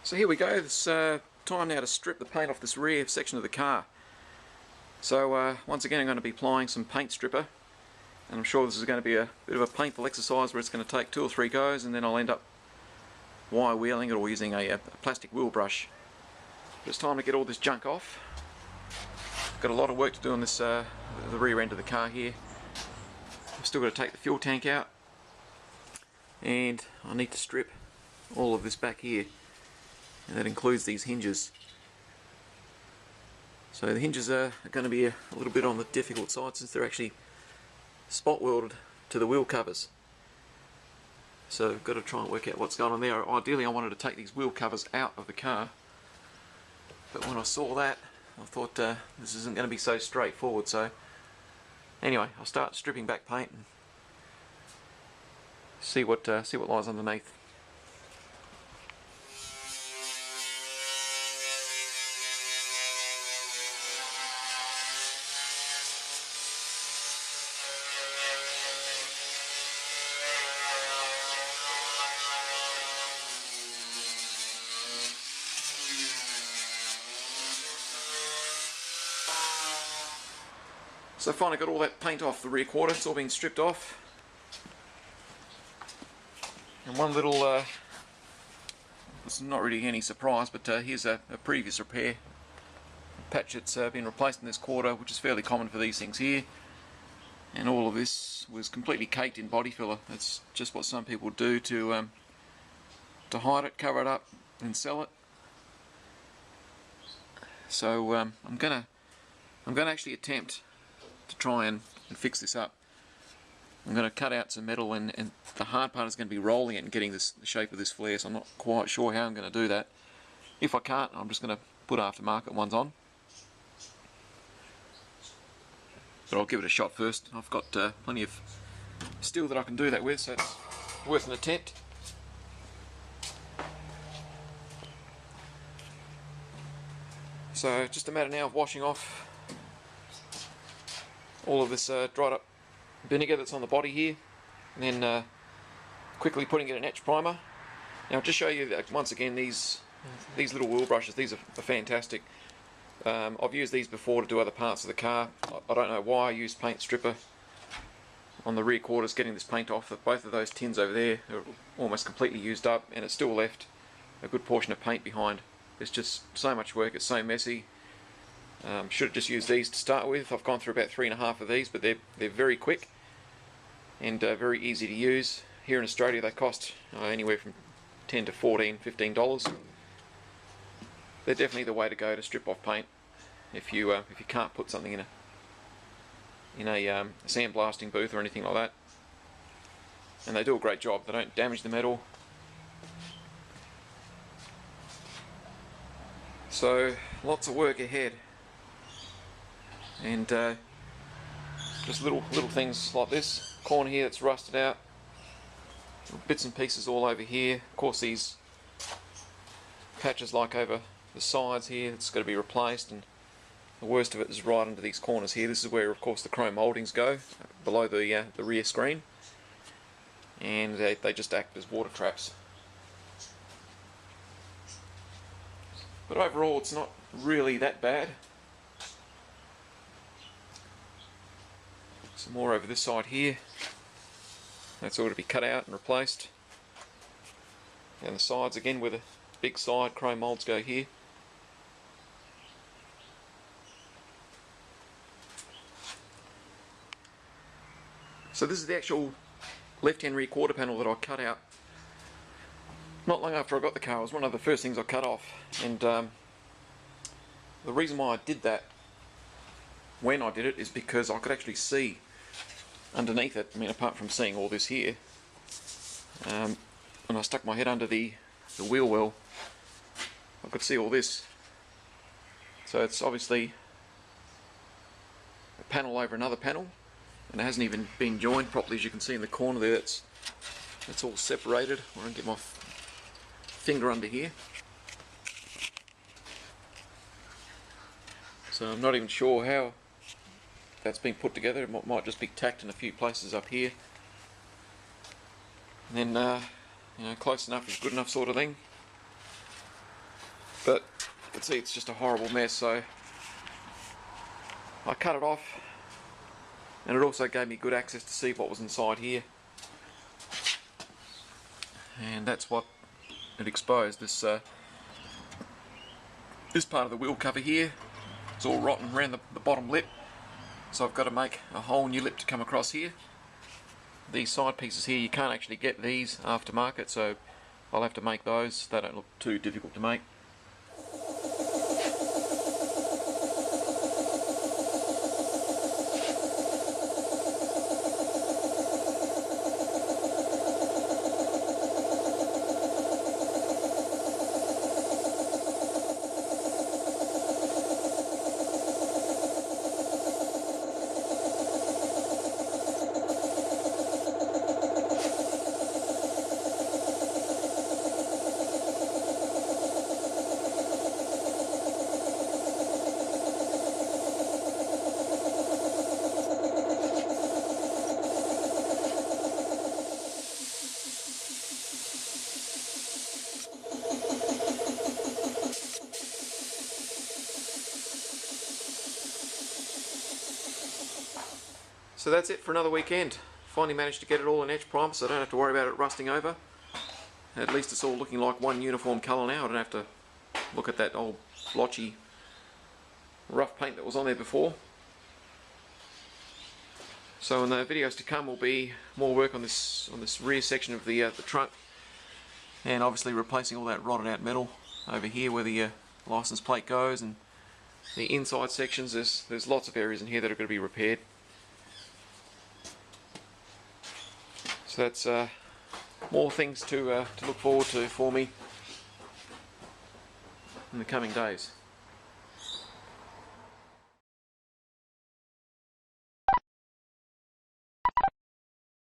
So here we go, it's time now to strip the paint off this rear section of the car. So once again I'm going to be applying some paint stripper, and I'm sure this is going to be a bit of a painful exercise where it's going to take 2 or 3 goes and then I'll end up wire wheeling it or using a plastic wheel brush. But it's time to get all this junk off. Got a lot of work to do on this the rear end of the car here. I've still got to take the fuel tank out, and I need to strip all of this back here. And that includes these hinges. So the hinges are going to be a little bit on the difficult side since they're actually spot welded to the wheel covers. So I've got to try and work out what's going on there. Ideally I wanted to take these wheel covers out of the car, but when I saw that I thought this isn't going to be so straightforward. So anyway, I'll start stripping back paint and see what lies underneath. So I finally got all that paint off the rear quarter, it's all been stripped off. And one little, it's not really any surprise, but here's a previous repair patch that's been replaced in this quarter, which is fairly common for these things here. And all of this was completely caked in body filler. That's just what some people do to hide it, cover it up and sell it. So I'm gonna actually attempt to try and fix this up. I'm going to cut out some metal, and the hard part is going to be rolling it and getting the shape of this flare, so I'm not quite sure how I'm going to do that. If I can't, I'm just going to put aftermarket ones on. But I'll give it a shot first. I've got plenty of steel that I can do that with, so it's worth an attempt. So just a matter now of washing off all of this dried up vinegar that's on the body here, and then quickly putting it in etch primer. Now I'll just show you that once again these little wheel brushes, these are fantastic. I've used these before to do other parts of the car. I don't know why I used paint stripper on the rear quarters getting this paint off. Both of those tins over there are almost completely used up, and it's still left a good portion of paint behind. It's just so much work, it's so messy. Should have just used these to start with. I've gone through about 3.5 of these, but they're very quick and very easy to use. Here in Australia they cost anywhere from $10 to $14, $15. They're definitely the way to go to strip off paint if you can't put something in a sandblasting booth or anything like that. And they do a great job. They don't damage the metal. So lots of work ahead. And just little things like this corner here that's rusted out, bits and pieces all over here. Of course these patches like over the sides here, it's got to be replaced, and the worst of it is right under these corners here. This is where of course the chrome mouldings go, below the rear screen, and they just act as water traps. But overall it's not really that bad. Some more over this side here. That's all to be cut out and replaced. And the sides again, where the big side chrome moulds go here. So this is the actual left-hand rear quarter panel that I cut out not long after I got the car. It was one of the first things I cut off, and the reason why I did that when I did it is because I could actually see underneath it. I mean, apart from seeing all this here, when I stuck my head under the wheel well, I could see all this. So it's obviously a panel over another panel, and it hasn't even been joined properly. As you can see in the corner there, it's all separated. I won't get my finger under here. So I'm not even sure how that's been put together. It might just be tacked in a few places up here, and then you know, close enough is good enough sort of thing. But you can see it's just a horrible mess, so I cut it off, and it also gave me good access to see what was inside here. And that's what it exposed. This part of the wheel cover here is all rotten around the bottom lip, so I've got to make a whole new lip to come across here. These side pieces here, you can't actually get these aftermarket, so I'll have to make those. They don't look too difficult to make. So that's it for another weekend. Finally managed to get it all in etch primer, so I don't have to worry about it rusting over. At least it's all looking like one uniform colour now. I don't have to look at that old blotchy rough paint that was on there before. So in the videos to come will be more work on this rear section of the trunk, and obviously replacing all that rotted out metal over here where the license plate goes, and the inside sections. There's lots of areas in here that are going to be repaired. So that's more things to look forward to for me in the coming days.